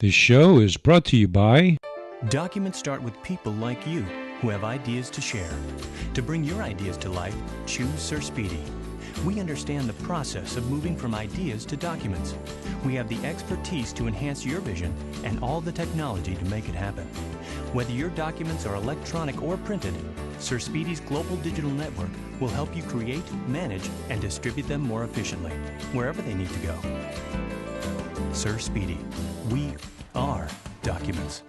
This show is brought to you by... Documents start with people like you who have ideas to share. To bring your ideas to life, choose Sir Speedy. We understand the process of moving from ideas to documents. We have the expertise to enhance your vision and all the technology to make it happen. Whether your documents are electronic or printed, Sir Speedy's global digital network will help you create, manage, and distribute them more efficiently, wherever they need to go. Sir Speedy, we are documents.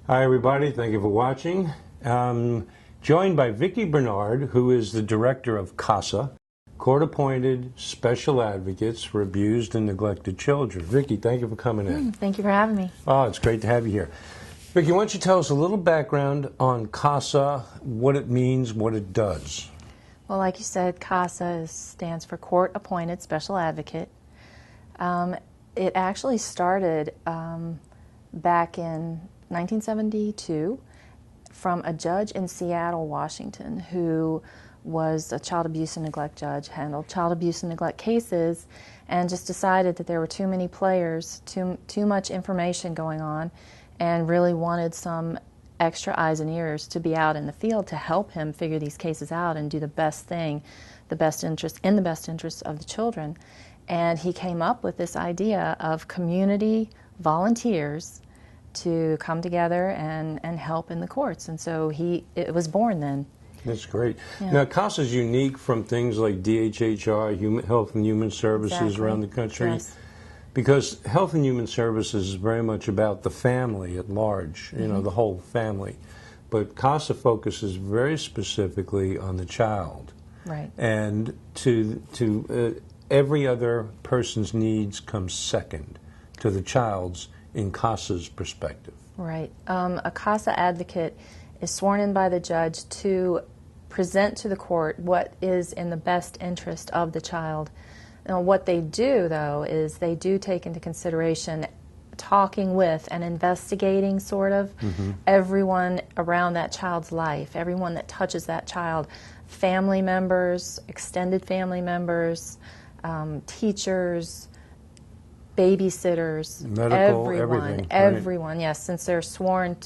Hi everybody, thank you for watching. Joined by Vicki Bernard, who is the director of CASA, Court-Appointed Special Advocates for Abused and Neglected Children. Vicki, thank you for coming in. Thank you for having me. Oh, it's great to have you here. Vicki, why don't you tell us a little background on CASA, what it means, what it does? Well, like you said, CASA stands for Court-Appointed Special Advocate. It actually started back in 1972 from a judge in Seattle, Washington, who was a child abuse and neglect judge, handled child abuse and neglect cases, and just decided that there were too many players, too much information going on, and really wanted some extra eyes and ears to be out in the field to help him figure these cases out and do the best thing, in the best interest of the children. And he came up with this idea of community volunteers to come together and help in the courts. And so it was born then. That's great. Yeah. Now, CASA is unique from things like DHHR, Health and Human Services around the country, yes. Because Health and Human Services is very much about the family at large, you know, the whole family. But CASA focuses very specifically on the child. Right. And every other person's needs come second to the child's in CASA's perspective. Right. A CASA advocate is sworn in by the judge to present to the court what is in the best interest of the child. Now, what they do, though, is they do take into consideration talking with and investigating, sort of, everyone around that child's life, everyone that touches that child, family members, extended family members, teachers, babysitters, medical, everyone, right. Yes, since they're sworn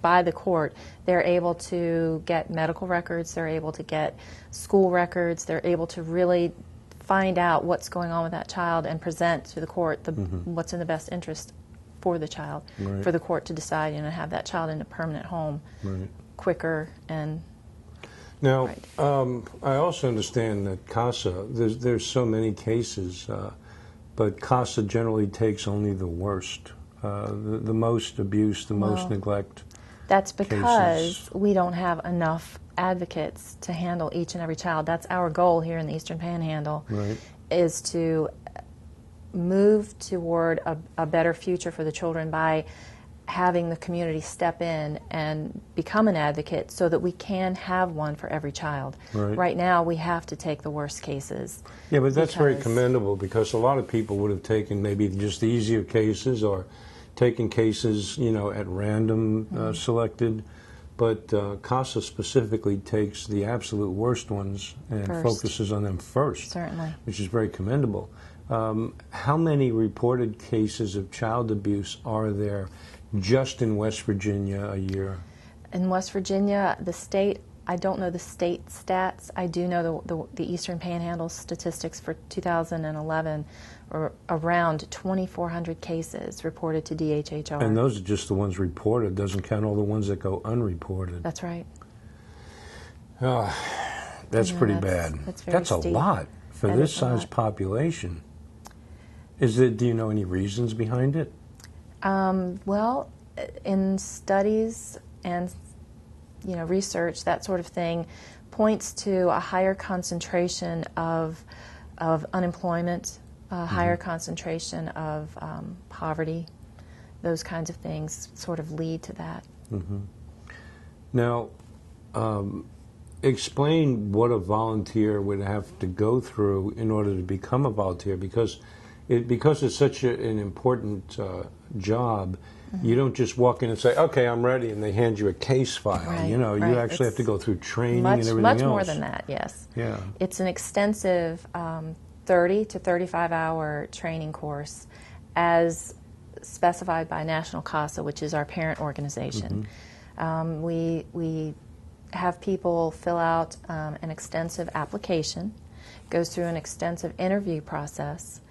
by the court, they're able to get medical records, they're able to get school records, they're able to really find out what's going on with that child and present to the court what's in the best interest for the child, right. for the court to decide, have that child in a permanent home quicker and... Now, I also understand that CASA, there's so many cases, but CASA generally takes only the worst, the most abuse, the most neglect. That's because cases. We don't have enough advocates to handle each and every child. That's our goal here in the Eastern Panhandle, is to move toward a better future for the children by having the community step in and become an advocate so that we can have one for every child. Right now, we have to take the worst cases. Yeah, but that's very commendable, because a lot of people would have taken maybe just the easier cases or taken cases, at random selected. But CASA specifically takes the absolute worst ones and focuses on them first. Certainly. Which is very commendable. How many reported cases of child abuse are there just in West Virginia a year? In West Virginia, the state, I don't know the state stats. I do know the Eastern Panhandle statistics for 2011 are around 2,400 cases reported to DHHR. And those are just the ones reported. Doesn't count all the ones that go unreported. That's right. That's pretty bad. That's a lot for this size population. Do you know any reasons behind it? Well, in studies and research, that sort of thing points to a higher concentration of unemployment, a higher concentration of poverty. Those kinds of things sort of lead to that. Now, explain what a volunteer would have to go through in order to become a volunteer, because it's such an important job. You don't just walk in and say, "Okay, I'm ready," and they hand you a case file. You actually have to go through training and everything else. Much more than that, yes. Yeah. It's an extensive 30 to 35 hour training course. As specified by National CASA, which is our parent organization. We have people fill out an extensive application, goes through an extensive interview process,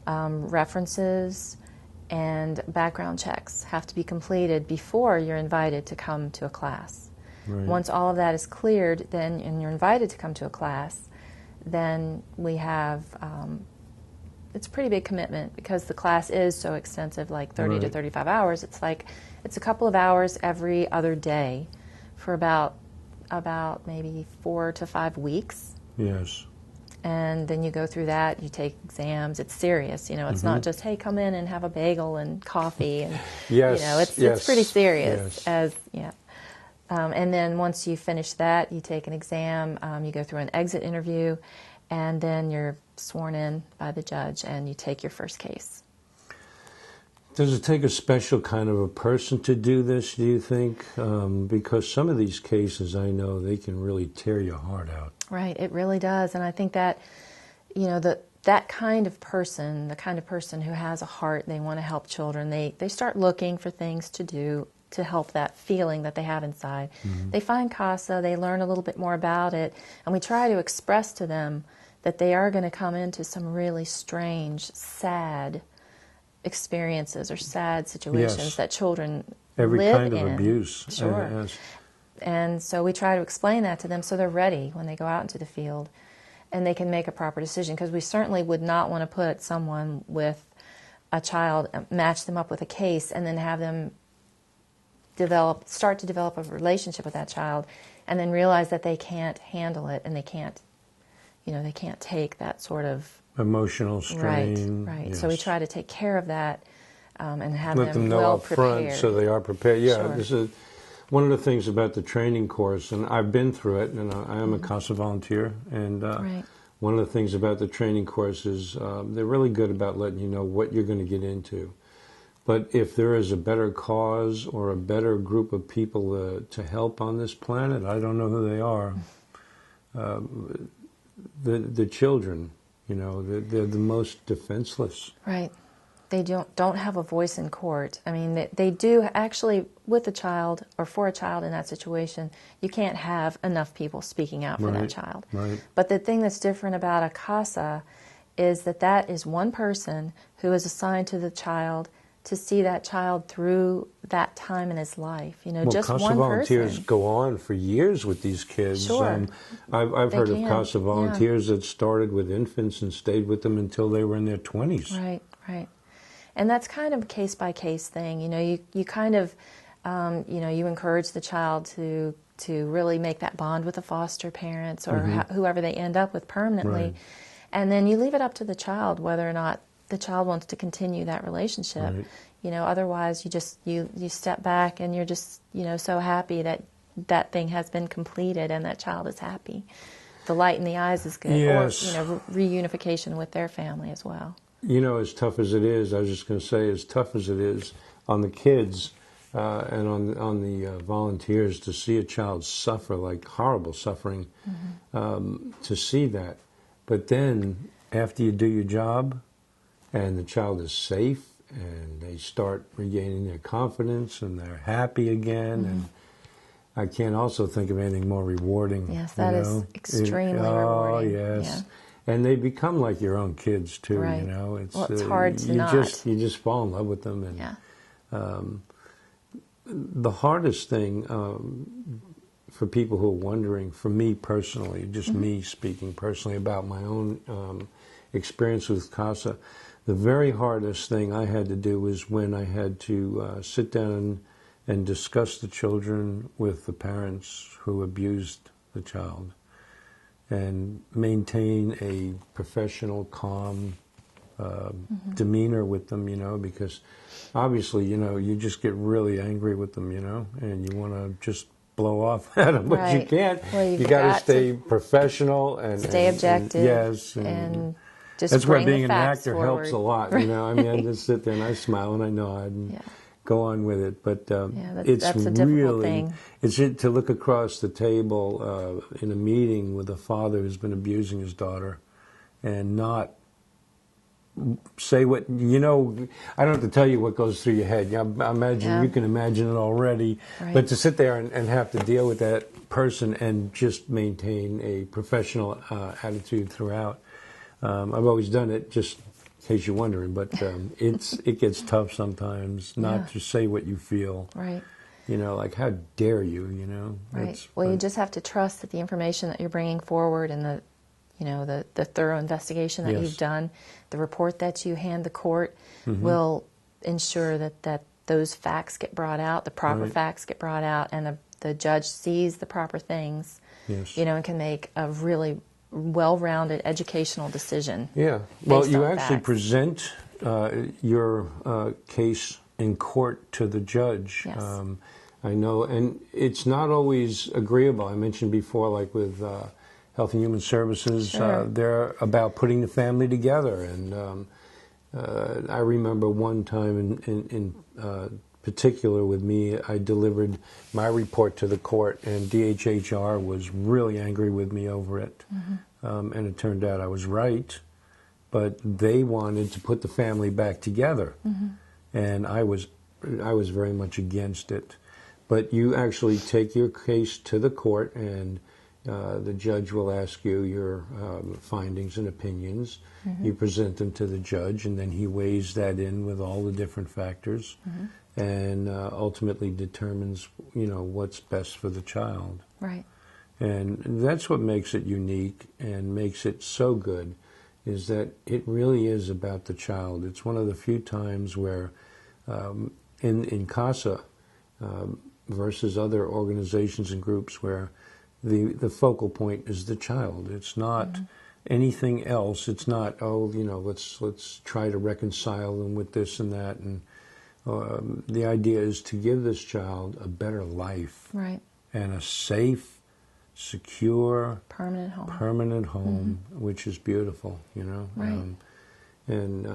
references and background checks have to be completed before you're invited to come to a class. Right. Once all of that is cleared, then and you're invited to come to a class, then we have, it's a pretty big commitment because the class is so extensive, like 30 to 35 hours. It's like, it's a couple of hours every other day for about maybe 4 to 5 weeks. Yes. And then you go through that, you take exams. It's serious, you know. It's not just, hey, come in and have a bagel and coffee, and yes, you know, it's pretty serious. And then once you finish that, you take an exam. You go through an exit interview, and then you're sworn in by the judge, and you take your first case. Does it take a special kind of a person to do this, do you think? Because some of these cases, I know, they can really tear your heart out. Right, it really does. And I think that, you know, that kind of person, the kind of person who has a heart, they want to help children, they start looking for things to do to help that feeling that they have inside. They find CASA, they learn a little bit more about it, and we try to express to them that they are going to come into some really strange, sad experiences or sad situations that children Every live kind of in. abuse. Sure. Yes. And so we try to explain that to them so they're ready when they go out into the field and they can make a proper decision, because we certainly would not want to put someone with a child, match them up with a case, and then have them start to develop a relationship with that child, and then realize that they can't handle it and they can't take that sort of emotional strain. Right. Yes. So we try to take care of that and have Let them know well up front prepared. so they are prepared. Yeah, Sure. this is one of the things about the training course, and I've been through it, and I am a CASA volunteer, and one of the things about the training course is they're really good about letting you know what you're going to get into. But if there is a better cause or a better group of people to help on this planet, I don't know who they are. The children, you know, they're the most defenseless. Right. They don't have a voice in court. I mean, they do actually, with a child or for a child in that situation, you can't have enough people speaking out for that child. Right. But the thing that's different about a CASA is that is one person who is assigned to the child to see that child through that time in his life. You know, just CASA one volunteers person. Go on for years with these kids. Sure. I've heard of can. CASA volunteers that started with infants and stayed with them until they were in their 20s. Right. And that's kind of a case-by-case thing. You know, you kind of, you encourage the child to really make that bond with the foster parents or whoever they end up with permanently. Right. And then you leave it up to the child whether or not the child wants to continue that relationship. Right. You know, otherwise you step back and you're just, so happy that that thing has been completed and that child is happy. The light in the eyes is good. Yes. Or, reunification with their family as well. You know, as tough as it is, I was just going to say, as tough as it is on the kids and on the volunteers to see a child suffer, like horrible suffering, to see that. But then, after you do your job, and the child is safe, and they start regaining their confidence, and they're happy again, and I can't also think of anything more rewarding. Yes, that is extremely rewarding. Oh, yes. Yeah. And they become like your own kids too. Right. You know, It's hard to not. You just fall in love with them, and the hardest thing for people who are wondering, for me personally, just me speaking personally about my own experience with CASA, the very hardest thing I had to do was when I had to sit down and discuss the children with the parents who abused the child, and maintain a professional, calm demeanor with them, because obviously, you just get really angry with them, and you want to just blow off at them, but you can't. Well, you got to stay professional and stay objective. Yes, and just that's why bring being the an facts actor forward. helps a lot. I mean, I just sit there and I smile and I nod and go on with it. But it's that's a difficult really thing. It's to look across the table in a meeting with a father who's been abusing his daughter, and not say what, you know, I don't have to tell you what goes through your head. I imagine you can imagine it already. Right. But to sit there and have to deal with that person and just maintain a professional attitude throughout. I've always done it, just in case you're wondering, but it gets tough sometimes not to say what you feel. Right. You know, like, how dare you, you know? Right. Well, you just have to trust that the information that you're bringing forward and the, you know, the thorough investigation that you've done, the report that you hand the court will ensure that those facts get brought out, the proper facts get brought out, and the judge sees the proper things, you know, and can make a really well-rounded educational decision. Yeah. Well, you actually facts. present your case in court to the judge. Yes. I know, and it's not always agreeable. I mentioned before, like with Health and Human Services, they're about putting the family together. And I remember one time in particular with me, I delivered my report to the court, and DHHR was really angry with me over it. And it turned out I was right, but they wanted to put the family back together. And I was very much against it. But you actually take your case to the court, and the judge will ask you your findings and opinions. You present them to the judge, and then he weighs that in with all the different factors, and ultimately determines, you know, what's best for the child. Right. And that's what makes it unique and makes it so good, is that it really is about the child. It's one of the few times where in CASA versus other organizations and groups where the focal point is the child. It's not anything else. It's not, oh, you know, let's try to reconcile them with this and that. And the idea is to give this child a better life, Right. and a safe, secure, permanent home, which is beautiful, you know. Right. And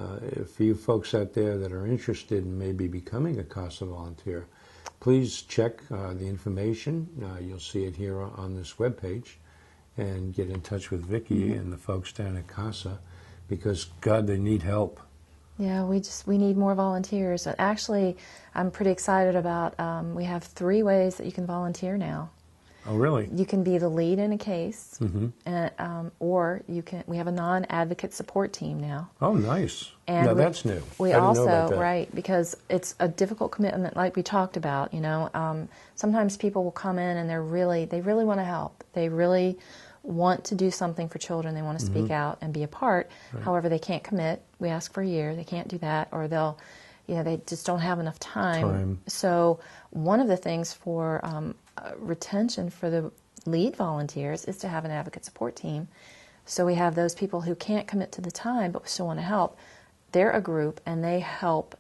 for you folks out there that are interested in maybe becoming a CASA volunteer, please check the information. You'll see it here on this webpage, and get in touch with Vicki and the folks down at CASA, because, God, they need help. Yeah, we need more volunteers. Actually, I'm pretty excited about, we have 3 ways that you can volunteer now. Oh, really? You can be the lead in a case, or we have a non-advocate support team now. Oh, nice. And now that's new. We I didn't also, know about that. right, because it's a difficult commitment, like we talked about. You know, sometimes people will come in and they really want to help. They really want to do something for children. They want to speak out and be a part. Right. However, they can't commit. We ask for a year. They can't do that, or they just don't have enough time. So one of the things for retention for the lead volunteers is to have an advocate support team. So we have those people who can't commit to the time but still want to help. They're a group, and they help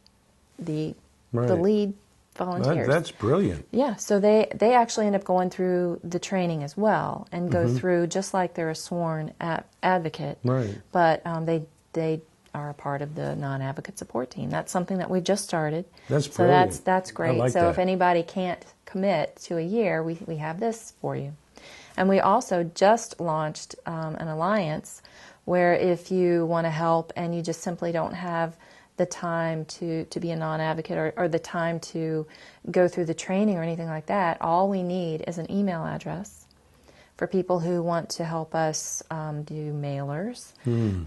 the lead volunteers. That's brilliant. Yeah, so they actually end up going through the training as well, and go through just like they're a sworn advocate. Right. But they are a part of the non-advocate support team. That's something that we've just started. That's brilliant. So that's great. I like so that. if anybody can't commit to a year, we have this for you. And we also just launched an alliance where if you want to help and you just simply don't have the time to be a non-advocate, or the time to go through the training or anything like that, all we need is an email address for people who want to help us do mailers,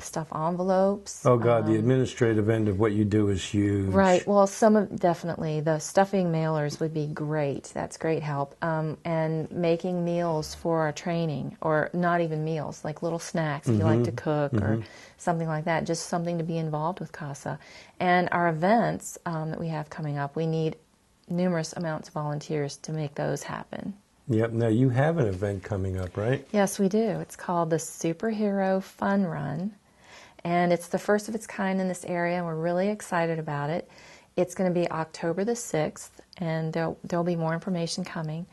stuff envelopes. Oh, God, the administrative end of what you do is huge. Right. Well, definitely the stuffing mailers would be great. That's great help. And making meals for our training, or not even meals, like little snacks if you like to cook or something like that, just something to be involved with CASA. And our events that we have coming up, we need numerous amounts of volunteers to make those happen. Yep. Now, you have an event coming up, right? Yes, we do. It's called the Superhero Fun Run, and it's the first of its kind in this area, and we're really excited about it. It's going to be October the 6th, and there'll be more information coming.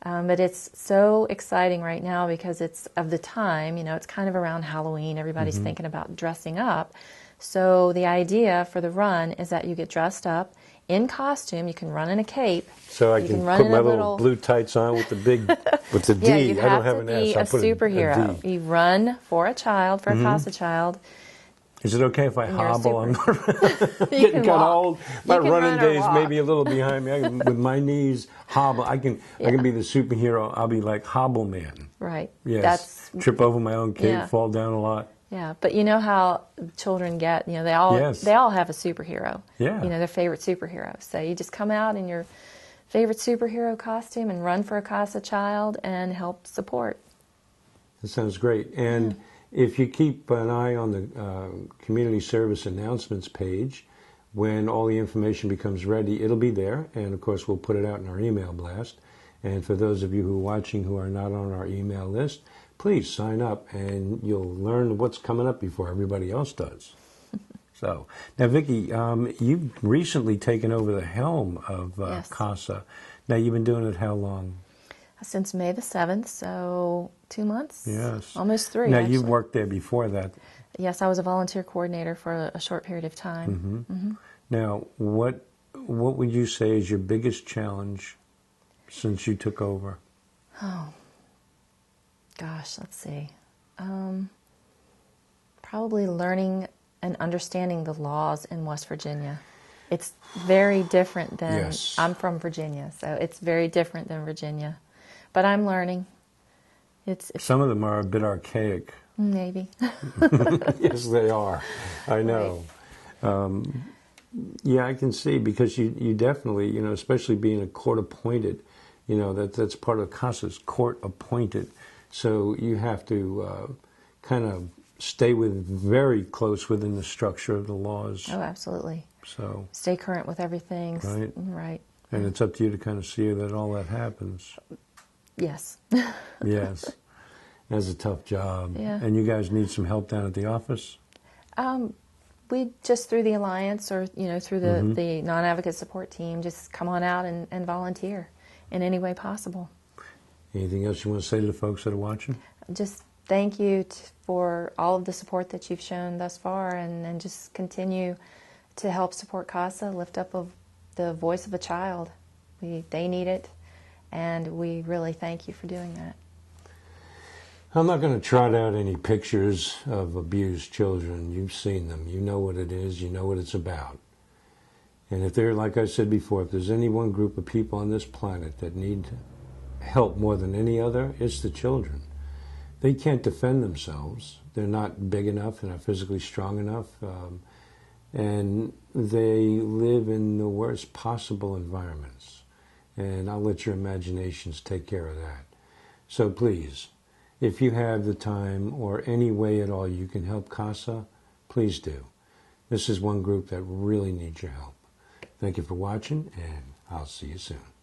But it's so exciting right now because it's of the time. You know, it's kind of around Halloween. Everybody's thinking about dressing up. So the idea for the run is that you get dressed up in costume. You can run in a cape. So I can put my little blue tights on with the big, with the D. Yeah, you I don't have have to an be S. I'll a put superhero. a D. You run for a child, for a CASA child. Is it okay if I And you're a hobble? I'm You getting can kind of walk. old. My You can running run or days walk. may be a little behind me. With my knees hobble. I can be the superhero. I'll be like Hobble Man. Right. Yes. Trip over my own cape, Yeah. fall down a lot. Yeah, but you know how children get, they Yes. all have a superhero. Yeah. Their favorite superhero. So you just come out in your favorite superhero costume and run for a CASA child and help support. That sounds great. And if you keep an eye on the community service announcements page, when all the information becomes ready, it'll be there. And of course, we'll put it out in our email blast. And for those of you who are watching who are not on our email list, please sign up and you'll learn what's coming up before everybody else does. So, now Vicki, you've recently taken over the helm of Yes. CASA. Now, you've been doing it how long? Since May the 7th, so 2 months? Yes. Almost 3, Now, actually. you've worked there before that. Yes, I was a volunteer coordinator for a short period of time. Now, what would you say is your biggest challenge since you took over? Oh, gosh, let's see. Probably learning and understanding the laws in West Virginia. It's very different than, Yes. I'm from Virginia, so it's very different than Virginia. But I'm learning. It's Some of them are a bit archaic. maybe. Yes, they are. I know. Yeah, I can see, because you definitely, especially being a court appointed, that's part of CASA's court appointed. So you have to kind of stay very close within the structure of the laws. Oh, absolutely. So, Stay current with everything. Right. Right. and it's up to you to kind of see that all that happens. Yes. Yes. That's a tough job. Yeah. And you guys need some help down at the office? We just, through the Alliance or, through the non-advocate support team, just come on out and volunteer in any way possible. Anything else you want to say to the folks that are watching? Just thank you for all of the support that you've shown thus far, and just continue to help support CASA, lift up the voice of a child. They need it, and we really thank you for doing that. I'm not going to trot out any pictures of abused children. You've seen them. You know what it is. You know what it's about. And if there, like I said before, if there's any one group of people on this planet that need help more than any other, it's the children. They can't defend themselves. They're not big enough. They're not physically strong enough. And they live in the worst possible environments. And I'll let your imaginations take care of that. So please, if you have the time or any way at all you can help CASA, please do. This is one group that really needs your help. Thank you for watching, and I'll see you soon.